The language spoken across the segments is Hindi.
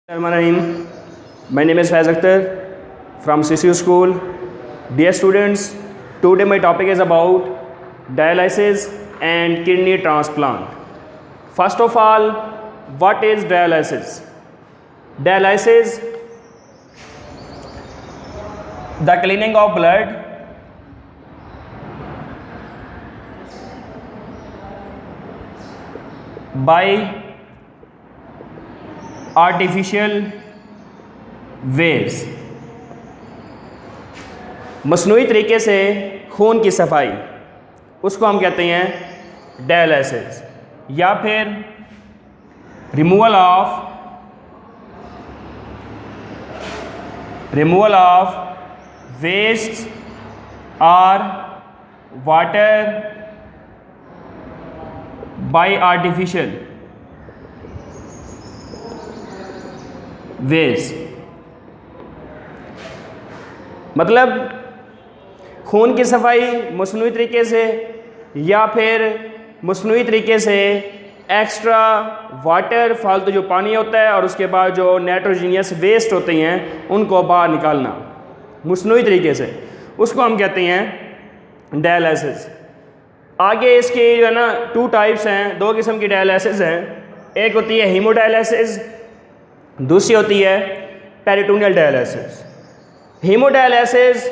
Bismillahirrahmanirrahim. My name is Faiz Akhtar from CCU School. Dear students, today my topic is about dialysis and kidney transplant. First of all, what is dialysis? Dialysis, the cleaning of blood by artificial waves, मसनूई तरीके से खून की सफाई, उसको हम कहते हैं डायलिसिस, या फिर रिमूवल ऑफ वेस्ट और वाटर बाय आर्टिफिशियल वेज। मतलब खून की सफाई मसनूई तरीके से या फिर मसनूई तरीके से एक्स्ट्रा वाटर, फालतू जो पानी होता है और उसके बाद जो नाइट्रोजीनियस वेस्ट होते हैं उनको बाहर निकालना मसनूई तरीके से, उसको हम कहते हैं डायलिसिस। आगे इसके जो है ना 2 टाइप्स हैं, 2 किस्म की डायलिसिस हैं। एक होती है हीमोडायलिसिस, दूसरी होती है पेरिटोनियल डायलिसिस। हीमोडायलिसिस,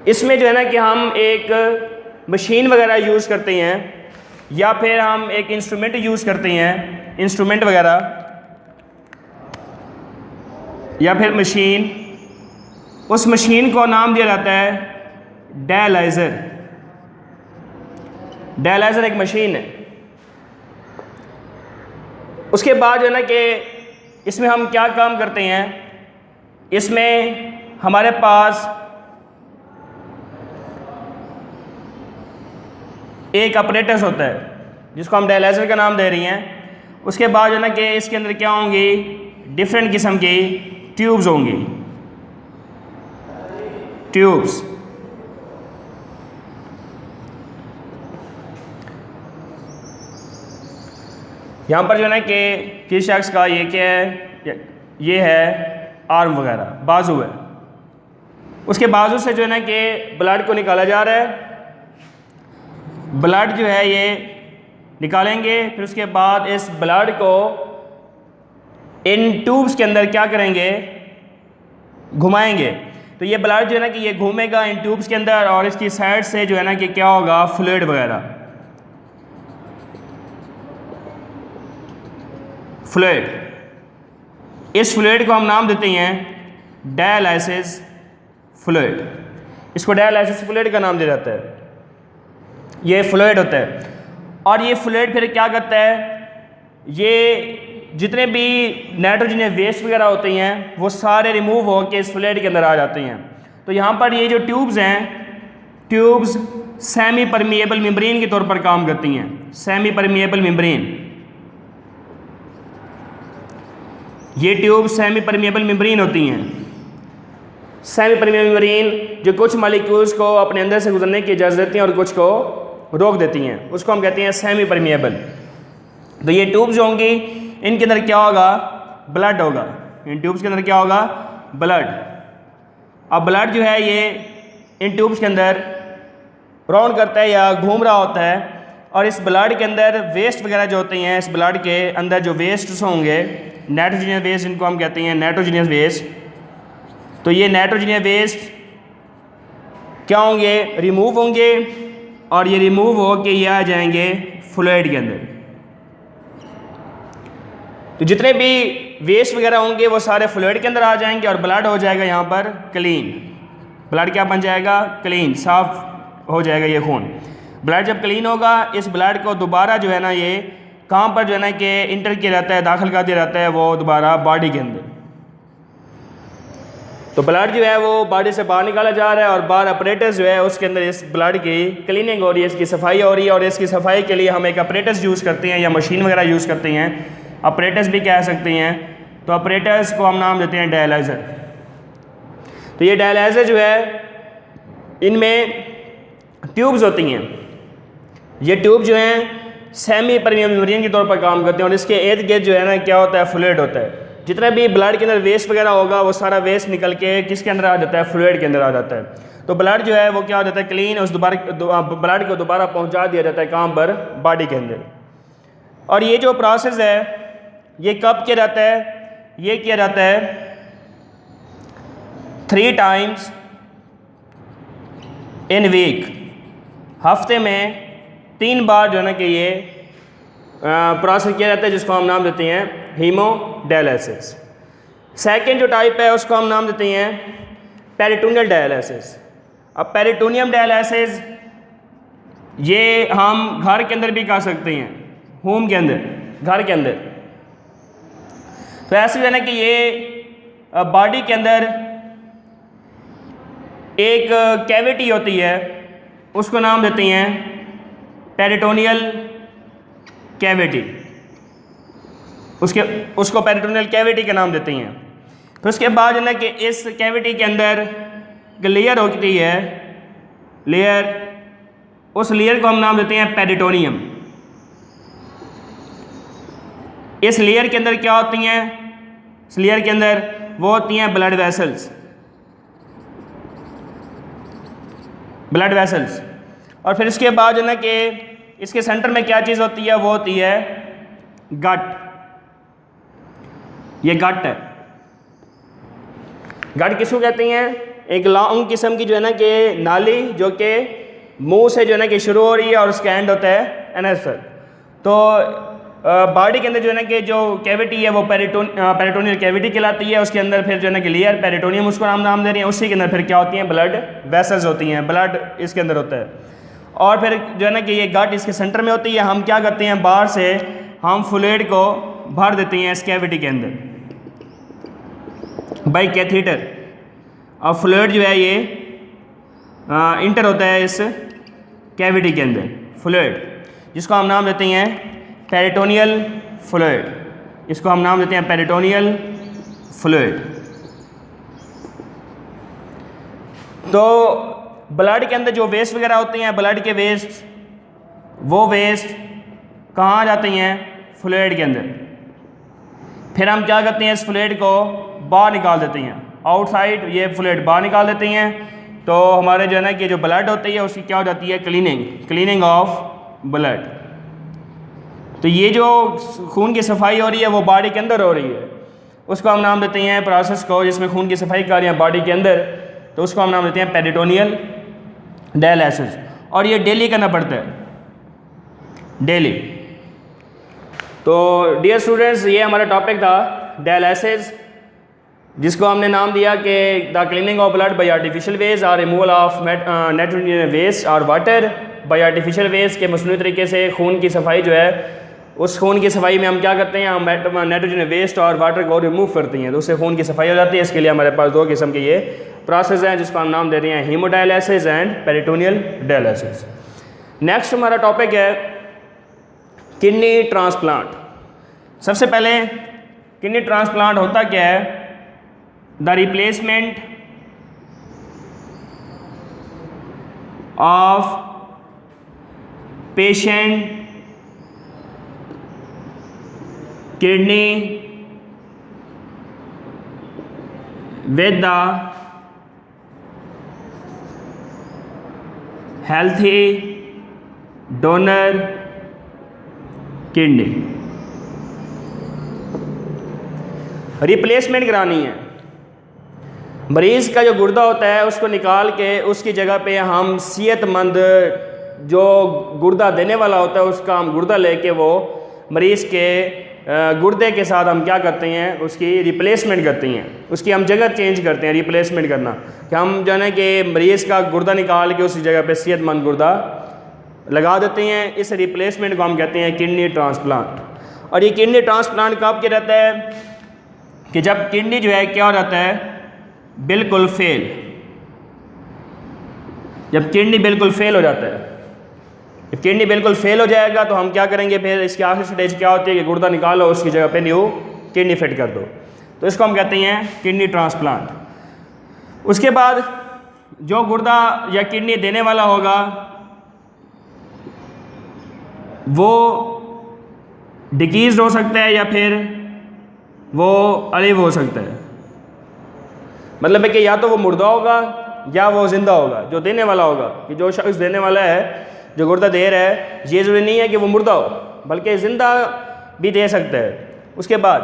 इसमें जो है ना कि हम एक मशीन वगैरह यूज़ करते हैं या फिर हम एक इंस्ट्रूमेंट यूज़ करते हैं, इंस्ट्रूमेंट वगैरह या फिर मशीन, उस मशीन को नाम दिया जाता है डायलाइज़र। डायलाइज़र एक मशीन है। उसके बाद जो है ना कि इसमें हम क्या काम करते हैं, इसमें हमारे पास एक अपरेटस होता है जिसको हम डायलाइज़र का नाम दे रही हैं। उसके बाद जो है ना कि इसके अंदर क्या होंगी, डिफरेंट किस्म की ट्यूब्स होंगी, ट्यूब्स। यहाँ पर जो है ना कि किसी शख्स का ये क्या है, ये है आर्म वगैरह, बाजू है। उसके बाजू से जो है ना कि ब्लड को निकाला जा रहा है। ब्लड जो है ये निकालेंगे, फिर उसके बाद इस ब्लड को इन ट्यूब्स के अंदर क्या करेंगे, घुमाएंगे। तो ये ब्लड जो है ना कि ये घूमेगा इन ट्यूब्स के अंदर और इसकी साइड से जो है ना कि क्या होगा, फ्लूइड वगैरह, फ्लूइड। इस फ्लूइड को हम नाम देते हैं डायलाइसिस फ्लूइड। इसको डायलाइसिस फ्लूइड का नाम दिया जाता है। ये फ्लूइड होता है और ये फ्लूइड फिर क्या करता है, ये जितने भी नाइट्रोजन वेस्ट वगैरह होते हैं वो सारे रिमूव हो के इस फ्लूइड के अंदर आ जाते हैं। तो यहाँ पर ये जो ट्यूब्स हैं, ट्यूब्स सेमी परमिएबल मेम्ब्रेन के तौर पर काम करती हैं। सेमी परमिएबल मेम्ब्रेन, ये ट्यूब सेमी परमिएबल मेम्ब्रेन होती हैं। सेमी परमिएबल मेम्ब्रेन जो कुछ मॉलिक्यूल्स को अपने अंदर से गुजरने की इजाज़त देती हैं और कुछ को रोक देती हैं, उसको हम कहते हैं सेमी परमिएबल। तो ये ट्यूब्स होंगी, इनके अंदर क्या होगा, ब्लड होगा। इन ट्यूब्स के अंदर क्या होगा, ब्लड। अब ब्लड जो है ये इन ट्यूब्स के अंदर राउंड करता है या घूम रहा होता है और इस ब्लड के अंदर वेस्ट वगैरह जो होते हैं, इस ब्लड के अंदर जो वेस्ट होंगे, नाइट्रोजनियस वेस्ट, इनको हम कहते हैं नाइट्रोजनियस वेस्ट। तो ये नाइट्रोजनियस वेस्ट क्या होंगे, रिमूव होंगे और ये रिमूव हो के ये आ जाएंगे फ्लूइड के अंदर। तो जितने भी वेस्ट वगैरह होंगे वो सारे फ्लूइड के अंदर आ जाएंगे और ब्लड हो जाएगा यहाँ पर क्लीन। ब्लड क्या बन जाएगा, क्लीन, साफ हो जाएगा ये खून। ब्लड जब क्लीन होगा, इस ब्लड को दोबारा जो है ना ये कहाँ पर जो है ना कि इंटर किया जाता है, दाखिल कर दिया जाता है वो दोबारा बॉडी के अंदर। तो ब्लड जो है वो बॉडी से बाहर निकाला जा रहा है और बाहर अपरेटस जो है उसके अंदर इस ब्लड की क्लीनिंग हो रही है, इसकी सफाई हो रही है। और इसकी सफाई के लिए हम एक अपरेटस यूज़ करते हैं या मशीन वगैरह यूज़ करते हैं, अपरेटस भी कह सकते हैं। तो अपरेटस को हम नाम देते हैं डायलाइज़र। तो ये डायलाइज़र जो है इनमें ट्यूब्स होती हैं। ये ट्यूब जो हैं सेमी परमिएबल मेम्ब्रेन के तौर पर काम करते हैं और इसके इर्द गिर्द जो है ना क्या होता है, फ्लूइड होता है। जितना भी ब्लड के अंदर वेस्ट वगैरह होगा वो सारा वेस्ट निकल के किसके अंदर आ जाता है, फ्लूइड के अंदर आ जाता है। तो ब्लड जो है वो क्या हो जाता है, क्लीन, उस ब्लड को दोबारा पहुंचा दिया जाता है कहाँ पर, बॉडी के अंदर। और ये जो प्रोसेस है ये कब किया जाता है, ये किया जाता है 3 टाइम्स इन वीक, हफ्ते में 3 बार जो है ना कि ये प्रोसेस किया जाता है, जिसको हम नाम देते हैं हीमोडायलिसिस। सेकंड जो टाइप है उसको हम नाम देते हैं पेरिटोनियल डायलिसिस। अब पेरिटोनियम डायलिसिस ये हम घर के अंदर भी कर सकते हैं, होम के अंदर, घर के अंदर। तो ऐसे है ना कि ये बॉडी के अंदर एक कैविटी होती है, उसको नाम देते हैं पेरिटोनियल कैविटी, उसको पेरिटोनियल कैविटी का नाम देते हैं। तो उसके बाद जो है कि इस कैविटी के अंदर एक लेयर होती है, लेयर, उस लेयर को हम नाम देते हैं पेरिटोनियम। इस लेयर के अंदर क्या होती हैं, इस लेयर के अंदर वो होती हैं ब्लड वेसल्स, ब्लड वेसल्स। और फिर इसके बाद जो है ना कि इसके सेंटर में क्या चीज़ होती है, वो होती है गट। ये गट है। गट किसको कहते हैं, एक लॉन्ग किस्म की जो है ना कि नाली जो कि मुंह से जो है ना कि शुरू हो रही है और उसका एंड होता है एनेफर। तो बॉडी के अंदर जो है ना कि जो कैविटी है वो पेरिटोनियल कैविटी कहलाती है। उसके अंदर फिर जो है ना कि लेयर पेरिटोनियम, उसको नाम दे रही है। उसी के अंदर फिर क्या होती हैं, ब्लड वेसल्स होती हैं, ब्लड इसके अंदर होता है। और फिर जो है ना कि ये गट इसके सेंटर में होती है। हम क्या करते हैं, बाहर से हम फ्लूइड को भर देते हैं इस कैविटी के अंदर बाय कैथीटर। और फ्लूइड जो है ये इंटर होता है इस कैविटी के अंदर, फ्लूइड, जिसको हम नाम देते हैं पेरिटोनियल फ्लूइड। इसको हम नाम देते हैं पेरिटोनियल फ्लूइड। तो ब्लड के अंदर जो वेस्ट वगैरह होते हैं, ब्लड के वेस्ट, वो वेस्ट कहाँ जाते हैं, फ्लूइड के अंदर। फिर हम क्या करते हैं, इस फ्लूइड को बाहर निकाल देते हैं, आउटसाइड ये फ्लूइड बाहर निकाल देते हैं। तो हमारे जो है ना कि जो ब्लड होती है उसकी क्या हो जाती है, क्लीनिंग ऑफ ब्लड। तो ये जो खून की सफाई हो रही है वो बॉडी के अंदर हो रही है, उसको हम नाम देते हैं प्रोसेस को, जिसमें खून की सफाई कर रही है बॉडी के अंदर, तो उसको हम नाम देते हैं पेरिटोनियल डायलिसिस। और ये डेली करना पड़ता है, डेली। तो डियर स्टूडेंट्स, ये हमारा टॉपिक था डायलिसिस, जिसको हमने नाम दिया कि the cleaning of blood by artificial ways और रिमूवल ऑफ नेचुरल वेस्ट और वाटर बाय आर्टिफिशियल वेज के मसनूई तरीके से खून की सफाई जो है, उस खून की सफाई में हम क्या करते हैं, हम नाइट्रोजन वेस्ट और वाटर को रिमूव करते हैं, तो उससे खून की सफाई हो जाती है। इसके लिए हमारे पास 2 किस्म के ये प्रोसेस हैं, जिसको हम नाम दे रहे हैं haemodialysis and peritoneal dialysis. Next हमारा टॉपिक है किडनी ट्रांसप्लांट। सबसे पहले किडनी ट्रांसप्लांट होता क्या है, the replacement of patient kidney with the healthy donor kidney. Replacement करानी है, मरीज़ का जो गुर्दा होता है उसको निकाल के उसकी जगह पे हम सेहतमंद जो गुर्दा देने वाला होता है उसका हम गुर्दा लेके वो मरीज़ के गुर्दे के साथ हम क्या करते हैं, उसकी रिप्लेसमेंट करते हैं, उसकी हम जगह चेंज करते हैं। रिप्लेसमेंट करना कि हम जो है ना कि मरीज़ का गुर्दा निकाल के उसी जगह पे सेहतमंद गुर्दा लगा देते हैं। इस रिप्लेसमेंट को हम कहते हैं किडनी ट्रांसप्लांट। और ये किडनी ट्रांसप्लांट कब किया जाता है कि जब किडनी जो है क्या हो जाता है, बिल्कुल फेल, जब किडनी बिल्कुल फेल हो जाता है। जब किडनी बिल्कुल फेल हो जाएगा तो हम क्या करेंगे, फिर इसकी आखिरी स्टेज क्या होती है कि गुर्दा निकालो, उसकी जगह पे न्यू किडनी फिट कर दो, तो इसको हम कहते हैं किडनी ट्रांसप्लांट। उसके बाद जो गुर्दा या किडनी देने वाला होगा, वो डिकीज हो सकता है या फिर वो अलिव हो सकता है। मतलब है कि या तो वो मुर्दा होगा या वो ज़िंदा होगा, जो देने वाला होगा, कि जो शख्स देने वाला है, जो गुर्दा दे रहा है, ये ज़रूरी नहीं है कि वो मुर्दा हो, बल्कि ज़िंदा भी दे सकता है। उसके बाद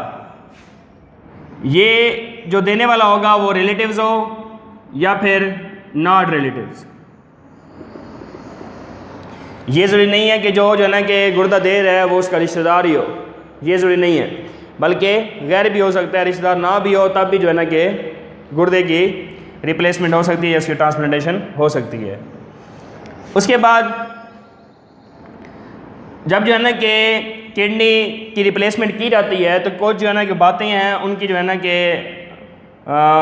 ये जो देने वाला होगा वो रिलेटिव्स हो या फिर नॉट रिलेटिव्स। ये ज़रूरी नहीं है कि जो है ना कि गुर्दा दे रहा है वो उसका रिश्तेदार ही हो, ये ज़रूरी नहीं है, बल्कि गैर भी हो सकता है, रिश्तेदार ना भी हो तब भी जो है ना कि गुर्दे की रिप्लेसमेंट हो सकती है, इसकी ट्रांसप्लांटेशन हो सकती है। उसके बाद जब जो है ना कि किडनी की रिप्लेसमेंट की जाती है तो कुछ जो है ना कि बातें हैं उनकी जो है ना कि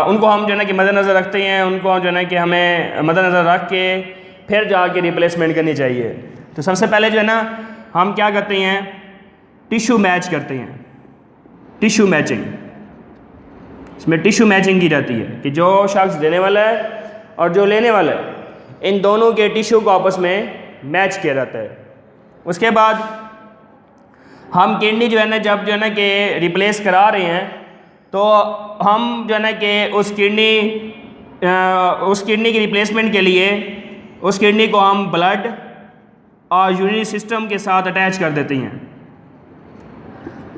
उनको हम जो है ना कि मद्देनज़र रखते हैं, उनको जो है ना कि हमें मद्देनज़र रख के फिर जाके रिप्लेसमेंट करनी चाहिए। तो सबसे पहले जो है ना हम क्या करते हैं, टिश्यू मैच करते हैं, टिश्यू मैचिंग। इसमें टिश्यू मैचिंग की जाती है कि जो शख्स देने वाला है और जो लेने वाला है, इन दोनों के टिश्यू को आपस में मैच किया जाता है। उसके बाद हम किडनी जो है ना जब जो है ना कि रिप्लेस करा रहे हैं तो हम जो है ना कि उस किडनी की रिप्लेसमेंट के लिए उस किडनी को हम ब्लड और यूरिनरी सिस्टम के साथ अटैच कर देते हैं,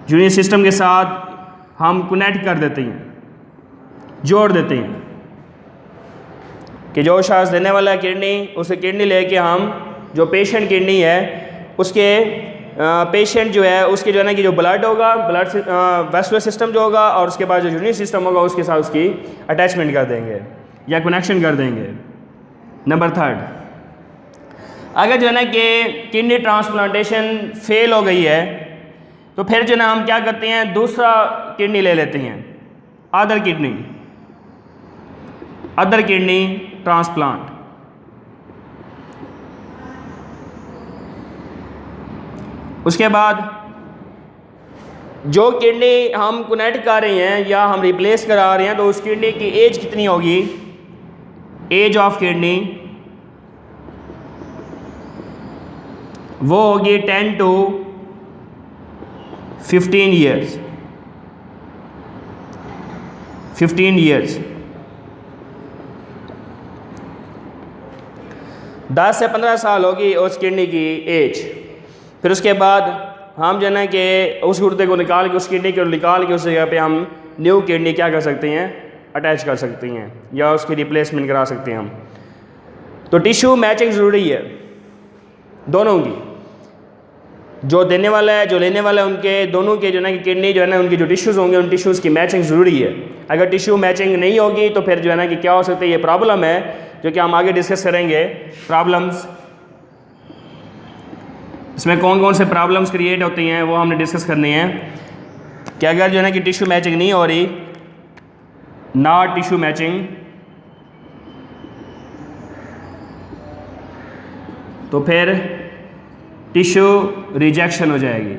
यूरिनरी सिस्टम के साथ हम कनेक्ट कर देते हैं, जोड़ देते हैं कि जो शख्स देने वाला है किडनी, उसे किडनी लेके हम जो पेशेंट किडनी है उसके पेशेंट जो है उसके जो है ना कि जो ब्लड होगा, ब्लड वेस्कुलर सिस्टम जो होगा और उसके बाद जो यूरिनरी सिस्टम होगा उसके साथ उसकी अटैचमेंट कर देंगे या कनेक्शन कर देंगे। नंबर 3, अगर जो है ना कि किडनी ट्रांसप्लांटेशन फेल हो गई है तो फिर जो है ना हम क्या करते हैं, दूसरा किडनी ले लेते हैं, अदर किडनी ट्रांसप्लांट। उसके बाद जो किडनी हम कनेक्ट कर रहे हैं या हम रिप्लेस करा रहे हैं तो उस किडनी की एज कितनी होगी, एज ऑफ किडनी वो होगी 10 to 15 ईयर्स। 15 ईयर्स 10 से 15 साल होगी उस किडनी की एज। फिर उसके बाद हम जो है ना कि उस गुर्दे को निकाल के, उस किडनी को निकाल के उस जगह पे हम न्यू किडनी क्या कर सकते हैं, अटैच कर सकते हैं या उसकी रिप्लेसमेंट करा सकते हैं हम। तो टिश्यू मैचिंग ज़रूरी है दोनों की, जो देने वाला है जो लेने वाला है, उनके दोनों के जो है ना कि किडनी जो है ना उनकी जो टिश्यूज़ होंगे उन टिश्यूज़ की मैचिंग ज़रूरी है। अगर टिश्यू मैचिंग नहीं होगी तो फिर जो है ना कि क्या हो सकता है, ये प्रॉब्लम है जो कि हम आगे डिस्कस करेंगे। प्रॉब्लम्स, इसमें कौन कौन से प्रॉब्लम्स क्रिएट होती हैं वो हमने डिस्कस करनी है कि अगर जो है ना कि टिश्यू मैचिंग नहीं हो रही, नॉट टिश्यू मैचिंग, तो फिर टिश्यू रिजेक्शन हो जाएगी।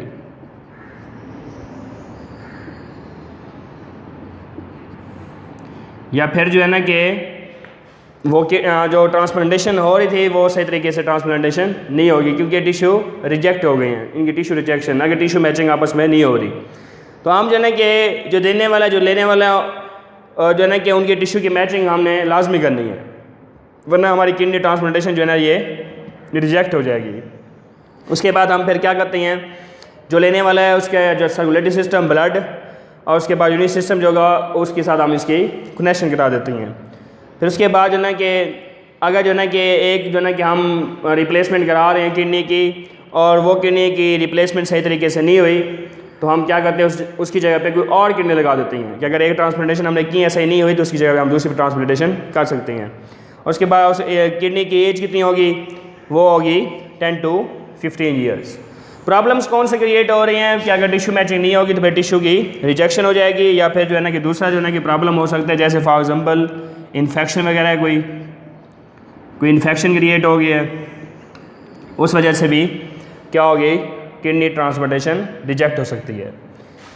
या फिर जो है ना कि वो जो ट्रांसप्लांटेशन हो रही थी वो सही तरीके से ट्रांसप्लांटेशन नहीं होगी क्योंकि टिश्यू रिजेक्ट हो गए हैं, इनकी टिश्यू रिजेक्शन, अगर टिश्यू मैचिंग आपस में नहीं हो रही। तो हम जो है ना कि जो देने वाला जो लेने वाला जो है ना कि उनकी टिश्यू की मैचिंग हमने लाजमी करनी है, वरना हमारी किडनी ट्रांसप्लांटेशन जो है ना ये रिजेक्ट हो जाएगी। उसके बाद हम फिर क्या करते हैं, जो लेने वाला है उसका जो सर्कुलेटरी सिस्टम, ब्लड और उसके बाद यूरिनरी सिस्टम जो होगा उसके साथ हम इसकी कनेक्शन करा देते हैं। फिर उसके बाद जो है ना कि अगर जो है ना कि एक जो है ना कि हम रिप्लेसमेंट करा रहे हैं किडनी की और वो किडनी की रिप्लेसमेंट सही तरीके से नहीं हुई तो हम क्या करते हैं, उसकी जगह पे कोई और किडनी लगा देते हैं कि अगर एक ट्रांसप्लांटेशन हमने की है सही नहीं हुई तो उसकी जगह पे हम दूसरी ट्रांसप्लांटेशन कर सकते हैं। और उसके बाद उस किडनी की एज कितनी होगी, वो होगी 10 to 15 ईयर्स। प्रॉब्लम्स कौन से क्रिएट हो रही हैं कि अगर टिश्यू मैचिंग नहीं होगी तो फिर टिश्यू की रिजेक्शन हो जाएगी, या फिर जो है ना कि दूसरा जो है ना कि प्रॉब्लम हो सकता है, जैसे फॉर एग्जांपल इन्फेक्शन वगैरह, कोई इन्फेक्शन क्रिएट हो गया है, उस वजह से भी क्या होगी, किडनी ट्रांसप्लांटेशन रिजेक्ट हो सकती है।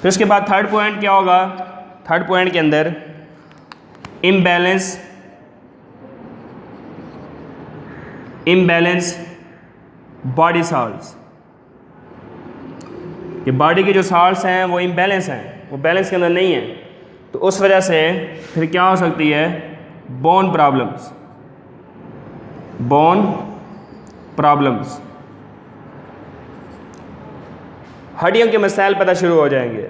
फिर उसके बाद थर्ड पॉइंट क्या होगा, थर्ड पॉइंट के अंदर इम्बैलेंस बॉडी सॉल्ट्स। कि बॉडी के जो साल्ट्स हैं वो इम्बैलेंस हैं, वो बैलेंस के अंदर नहीं है, तो उस वजह से फिर क्या हो सकती है, बोन प्रॉब्लम्स, हड्डियों के मसाइल पैदा शुरू हो जाएंगे।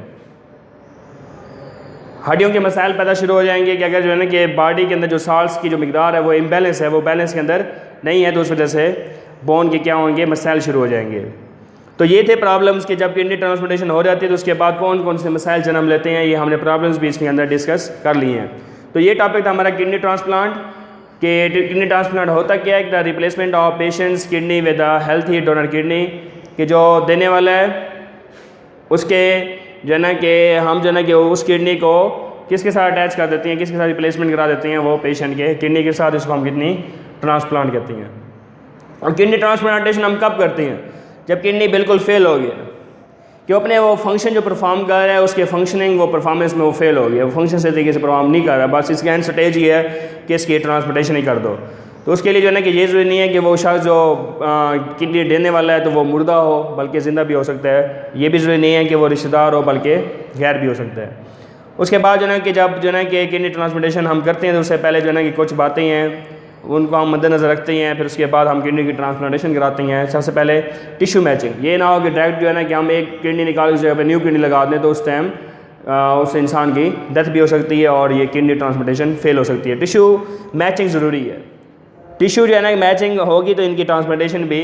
हड्डियों के मसाइल पैदा शुरू हो जाएंगे कि अगर जो है ना कि बॉडी के अंदर जो साल्ट्स की जो मिकदार है वो इम्बैलेंस है, वो बैलेंस के अंदर नहीं है, तो उस वजह से बोन के क्या होंगे, मसाइल शुरू हो जाएंगे। तो ये थे प्रॉब्लम्स कि जब किडनी ट्रांसप्लांटेशन हो जाती है तो उसके बाद कौन कौन से मसाइल जन्म लेते हैं, ये हमने प्रॉब्लम्स भी इसके अंदर डिस्कस कर लिए हैं। तो ये टॉपिक था हमारा किडनी ट्रांसप्लांट कि किडनी ट्रांसप्लांट होता क्या है, the replacement of patients kidney with a healthy donor kidney, कि जो देने वाला है उसके जो है ना कि हम जो है ना कि उस किडनी को किसके साथ अटैच कर देते हैं, किसके साथ रिप्लेसमेंट करा देते हैं, वो पेशेंट के किडनी के साथ, इसको हम किडनी ट्रांसप्लांट कहते हैं। और किडनी ट्रांसप्लांटेशन हम कब करते हैं, जब किडनी बिल्कुल फेल हो गया, कि अपने वो फंक्शन जो परफॉर्म कर रहा है उसके फंक्शनिंग वो परफॉर्मेंस में वो फेल हो गया, वो फंक्शन से तरीके से परफॉर्म नहीं कर रहा, बस इसकी एंड स्टेज ही है कि इसकी ट्रांसप्लांटेशन ही कर दो। तो उसके लिए जो है ना कि ये ज़रूरी नहीं है कि वो शख्स जो किडनी देने वाला है तो वो मुर्दा हो, बल्कि ज़िंदा भी हो सकता है। ये भी ज़रूरी नहीं है कि वो रिश्तेदार हो, बल्कि गैर भी हो सकता है। उसके बाद जो है ना कि जब जो है ना कि किडनी ट्रांसप्लांटेशन हम करते हैं तो उससे पहले जो है ना कि कुछ बातें हैं उनको हम मद्देनज़र रखते हैं, फिर उसके बाद हम किडनी की ट्रांसप्लांटेशन कराते हैं। सबसे पहले टिश्यू मैचिंग, ये ना हो कि डायरेक्ट जो है ना कि हम एक किडनी निकाल उस जगह पर न्यू किडनी लगा दें तो उस टाइम उस इंसान की डेथ भी हो सकती है और ये किडनी ट्रांसप्लांटेशन फेल हो सकती है। टिश्यू मैचिंग ज़रूरी है, टिश्यू जो है ना मैचिंग होगी तो इनकी ट्रांसप्लांटेशन भी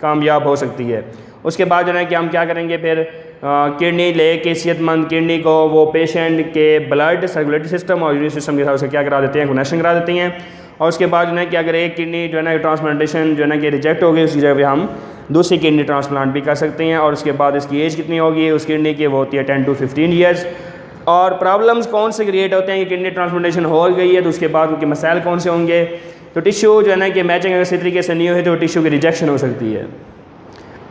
कामयाब हो सकती है। उसके बाद जो है कि हम क्या करेंगे, फिर किडनी ले के सेहतमंद किडनी को वो पेशेंट के ब्लड सर्कुलेटरी सिस्टम और यूरिन सिस्टम के साथ उसे क्या करा देते हैं, कनेक्शन करा देते हैं। और उसके बाद जो है कि अगर एक किडनी जो है ना ट्रांसप्लांटेशन जो है ना कि रिजेक्ट हो गई, उसकी जगह पे हम दूसरी किडनी ट्रांसप्लांट भी कर सकते हैं। और उसके बाद इसकी एज कितनी होगी उस किडनी की, वो होती है 10 to 15 ईयर्स। और प्रॉब्लम्स कौन से क्रिएट होते हैं कि किडनी ट्रांसप्लांटेशन हो गई है तो उसके बाद उनके मसाइल कौन से होंगे। तो टिश्यू जो है ना कि मैचिंग अगर इसी तरीके से नहीं हुई तो टिश्यू की रिजेक्शन हो सकती है।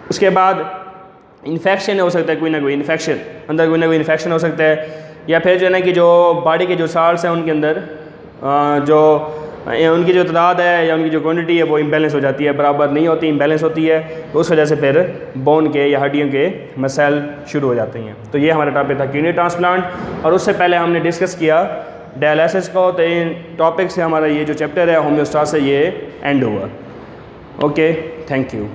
उसके बाद इन्फेक्शन हो सकता है, कोई ना कोई इन्फेक्शन, अंदर कोई ना कोई इन्फेक्शन हो सकता है, या फिर जो है ना कि जो बॉडी के जो साल्ट्स हैं उनके अंदर जो उनकी जो तादाद है या उनकी जो क्वांटिटी है वो इम्बैलेंस हो जाती है, बराबर नहीं होती, इम्बैलेंस होती है, तो उस वजह से फिर बोन के या हड्डियों के मसाइल शुरू हो जाते हैं। तो ये हमारा टॉपिक था किडनी ट्रांसप्लांट। और उससे पहले हमने डिस्कस किया डायलिसिस को। तो इन टॉपिक से हमारा ये जो चैप्टर है होम्योस्टासिस से ये एंड हुआ। Okay, thank you.